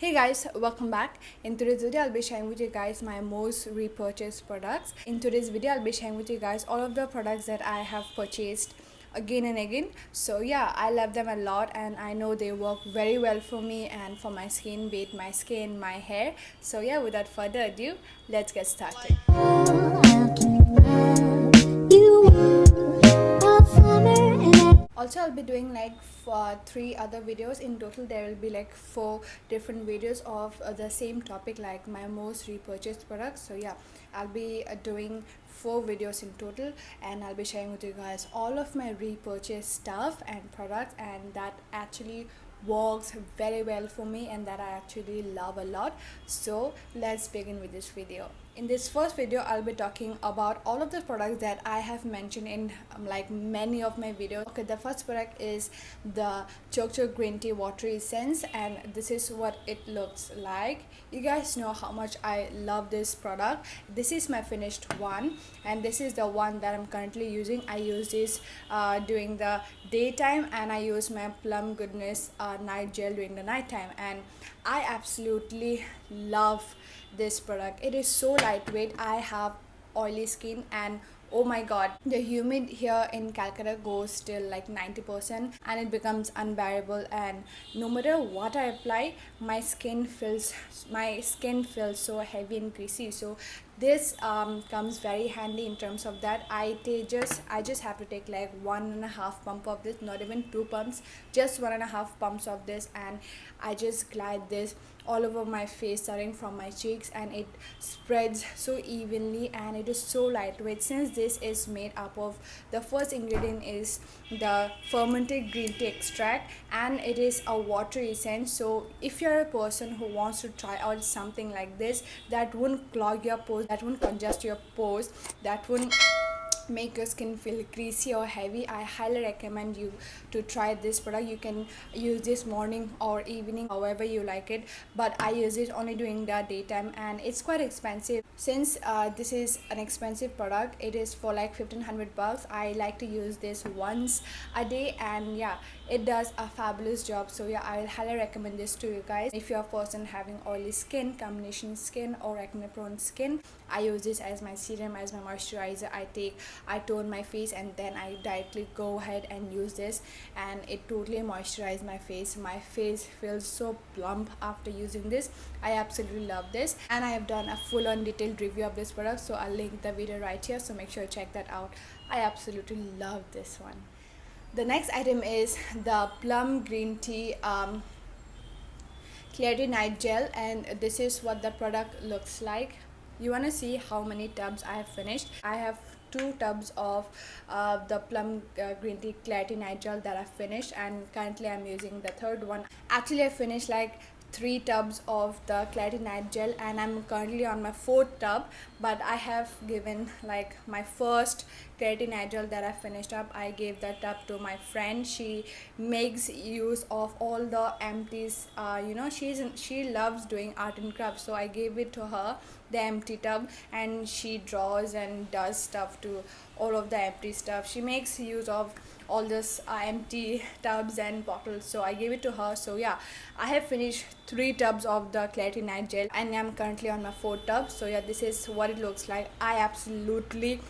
Hey guys, welcome back. In today's video, I'll be sharing with you guys my most repurchased products. In today's video, I'll be sharing with you guys all of the products that I have purchased again and again. So yeah, I love them a lot and I know they work very well for me and for my skin, be it my skin, my hair. So yeah, without further ado, let's get started. Also, I'll be doing like three other videos. In total there will be like four different videos of the same topic, like my most repurchased products. So yeah, I'll be doing four videos in total, and I'll be sharing with you guys all of my repurchased stuff and products, and that actually works very well for me and that I actually love a lot. So let's begin with this video. In this first video, I'll be talking about all of the products that I have mentioned in like many of my videos. Okay, the first product is the Chok Chok green tea water essence, and this is what it looks like. You guys know how much I love this product. This is my finished one, and this is the one that I'm currently using. I use this during the daytime, and I use my Plum Goodness night gel during the nighttime, and I absolutely love this product. It is so lightweight. I have oily skin, and oh my god, the humid here in Calcutta goes till like 90% and it becomes unbearable, and no matter what I apply, my skin feels so heavy and greasy. So this comes very handy in terms of that. I just have to take like 1.5 pump of this, not even 2 pumps, just 1.5 pumps of this, and I just glide this all over my face, starting from my cheeks, and it spreads so evenly and it is so lightweight. Since this is made up of, the first ingredient is the fermented green tea extract, and it is a water essence. So if you're a person who wants to try out something like this that won't clog your pores, that won't congest your pores, that won't make your skin feel greasy or heavy, I highly recommend you to try this product. You can use this morning or evening, however you like it, but I use it only during the daytime, and it's quite expensive. Since this is an expensive product, it is for like 1500 bucks. I like to use this once a day, and yeah, it does a fabulous job. So yeah, I highly recommend this to you guys. If you're a person having oily skin, combination skin, or acne prone skin, I use this as my serum, as my moisturizer. I tone my face, and then I directly go ahead and use this, and it totally moisturizes my face. My face feels so plump after using this. I absolutely love this, and I have done a full-on detailed review of this product, so I'll link the video right here, so make sure you check that out. I absolutely love this one. The next item is the Plum Green Tea Clarity Night Gel, and this is what the product looks like. You want to see how many tubs I have finished? I have 2 tubs of the Plum Green Tea Clarity Night Gel that I finished, and currently I'm using the third one. Actually, I finished like 3 tubs of the Clarity Night Gel, and I'm currently on my 4th tub, but I have given like my first Clarity Night Gel that I finished up. I gave that tub to my friend. She makes use of all the empties. She loves doing art and crafts, so I gave it to her, the empty tub, and she draws and does stuff to all of the empty stuff. She makes use of all this empty tubs and bottles, so I gave it to her. So yeah, I have finished 3 tubs of the Clarity Night Gel, and I'm currently on my 4th tub. So yeah, this is what it looks like. I absolutely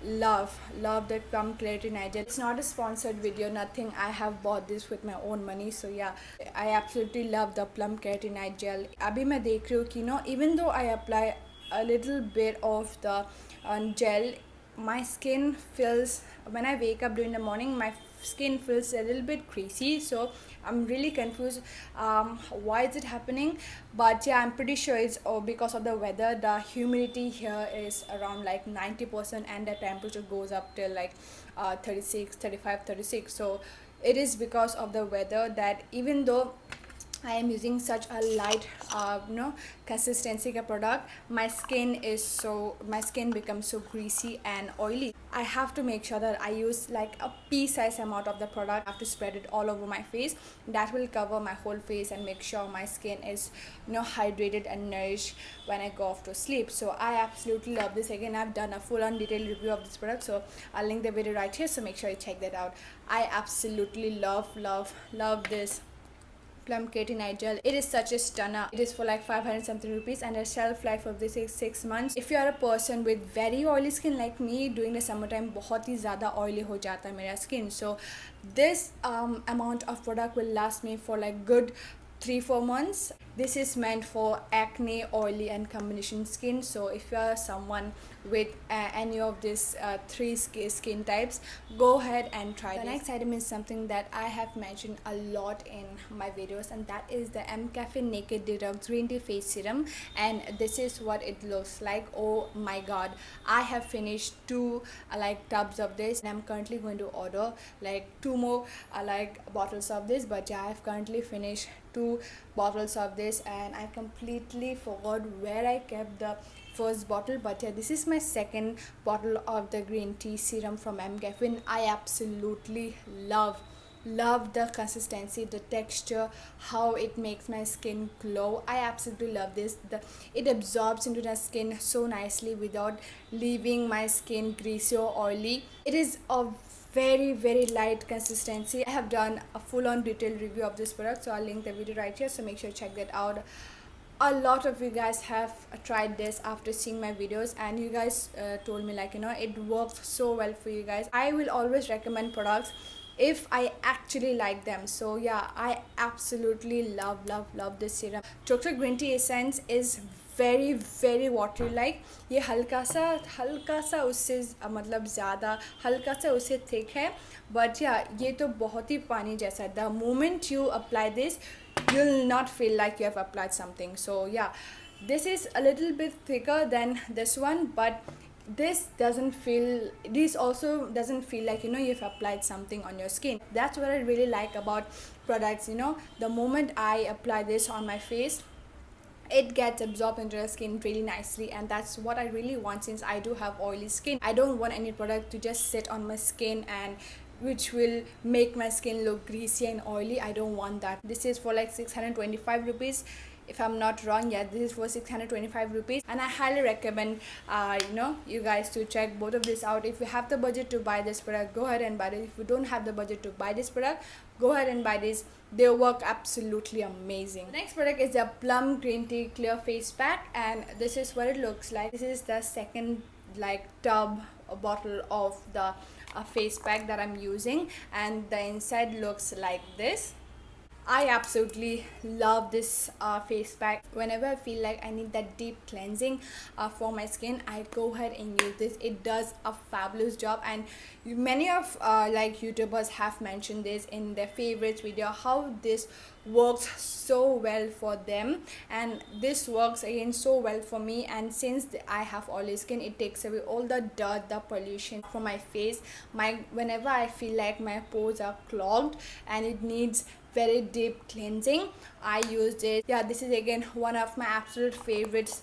love the Plum Clarity Night Gel. It's not a sponsored video, nothing. I have bought this with my own money. So yeah, I absolutely love the Plum Clarity Night Gel. Abhi मैं देख रही हूँ कि even though I apply a little bit of the gel, my skin feels, when I wake up during the morning, my skin feels a little bit greasy. So I'm really confused why is it happening, but yeah, I'm pretty sure it's because of the weather. The humidity here is around like 90%, and the temperature goes up till like 36, 35, 36. So it is because of the weather that even though I am using such a light consistency का product, my skin becomes so greasy and oily. I have to make sure that I use like a pea size amount of the product. I have to spread it all over my face. That will cover my whole face and make sure my skin is hydrated and nourished when I go off to sleep. So I absolutely love this. Again, I've done a full on detailed review of this product, so I'll link the video right here, so make sure you check that out. I absolutely love this Plum Keratin Gel. It is such a stunner. It is for like 500 something rupees, and the shelf life of this is 6 months. If you are a person with very oily skin like me, during the summertime बहुत ही ज़्यादा oily हो जाता है मेरा skin. So this amount of product will last me for like good 3-4 months. This is meant for acne, oily and combination skin. So if you are someone with any of these three skin types, go ahead and try this. The next item is something that I have mentioned a lot in my videos, and that is the MCafe Naked Detox Green Tea Face Serum, and this is what it looks like. Oh my god, I have finished 2 like tubs of this, and I'm currently going to order like 2 more like bottles of this. But yeah, I've currently finished 2 bottles of this, and I completely forgot where I kept the first bottle. But yeah, this is my second bottle of the green tea serum from MCafe. I absolutely love the consistency, the texture, how it makes my skin glow. I absolutely love this. It absorbs into the skin so nicely without leaving my skin greasy or oily. It is a very light consistency. I have done a full-on detailed review of this product, so I'll link the video right here, so make sure to check that out. A lot of you guys have tried this after seeing my videos, and you guys told me like, you know, it works so well for you guys. I will always recommend products if I actually like them. So yeah, I absolutely love this serum. Dr. Green Tea Essence is very watery like. ये हल्का सा उससे मतलब ज़्यादा हल्का सा उससे thick है, but yeah, ये तो बहुत ही पानी जैसा है. The moment you apply this, you'll not feel like you have applied something. So yeah, this is a little bit thicker than this one, but this also doesn't feel like, you know, you've applied something on your skin. That's what I really like about products. You know, the moment I apply this on my face, it gets absorbed into the skin really nicely, and that's what I really want. Since I do have oily skin, I don't want any product to just sit on my skin and which will make my skin look greasy and oily. I don't want that. This is for like 625 rupees if I'm not wrong. Yeah, this is for 625 rupees, and I highly recommend you know, you guys to check both of this out. If you have the budget to buy this product, go ahead and buy it. If you don't have the budget to buy this product, go ahead and buy this. They work absolutely amazing. The next product is the Plum Green Tea Clear Face Pack, and this is what it looks like. This is the second like tub bottle of the face pack that I'm using, and the inside looks like this. I absolutely love this face pack. Whenever I feel like I need that deep cleansing for my skin, I go ahead and use this. It does a fabulous job, and many of like YouTubers have mentioned this in their favorites video, how this works so well for them, and this works again so well for me. And since I have oily skin, it takes away all the dirt, the pollution from my face. Whenever I feel like my pores are clogged and it needs very deep cleansing, I use it. Yeah, this is again one of my absolute favorites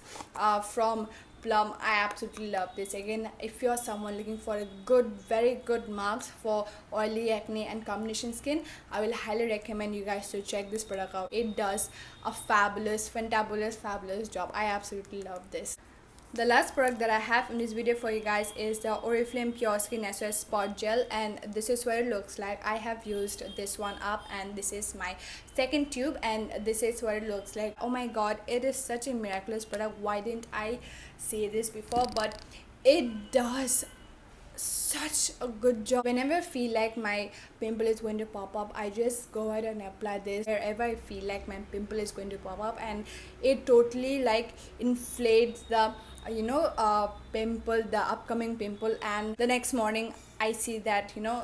from Plum. I absolutely love this. Again, if you're someone looking for a very good marks for oily, acne and combination skin, I will highly recommend you guys to check this product out. It does a fabulous job. I absolutely love this. The last product that I have in this video for you guys is the Oriflame Pure Skin SOS Spot Gel, and this is what it looks like. I have used this one up, and this is my second tube, and this is what it looks like. Oh my god, it is such a miraculous product. Why didn't I say this before? But it does such a good job. Whenever I feel like my pimple is going to pop up, I just go ahead and apply this wherever I feel like my pimple is going to pop up, and it totally like inflates the you know pimple, the upcoming pimple. And the next morning I see that, you know,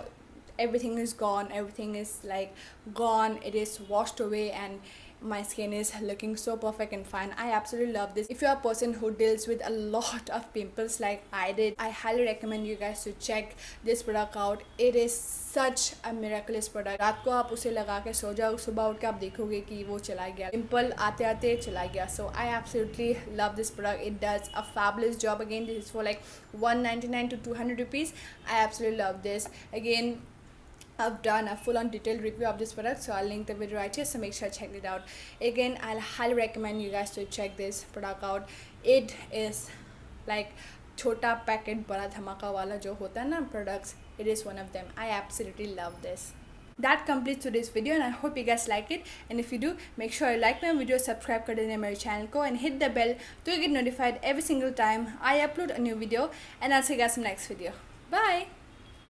everything is gone, everything is like gone, it is washed away, and my skin is looking so perfect and fine. I absolutely love this. If you're a person who deals with a lot of pimples like I did, I highly recommend you guys to check this product out. It is such a miraculous product. रात को आप उसे लगा के सो जाओ, सुबह उठ के आप देखोगे कि वो चला गया, पिंपल आते आते चला गया. So I absolutely love this product. It does a fabulous job. Again, this is for like 199 to 200 rupees. I absolutely love this. Again, I've done a full-on detailed review of this product, so I'll link the video right here, so make sure to check it out. Again, I'll highly recommend you guys to check this product out. It is like छोटा packet बड़ा धमाका वाला जो होता है ना products, it is one of them. I absolutely love this. that completes today's video, and I hope you guys like it. And if you do, make sure you like my video, subscribe कर देना मेरे channel को, and hit the bell to get notified every single time I upload a new video. And I'll see you guys in the next video. Bye.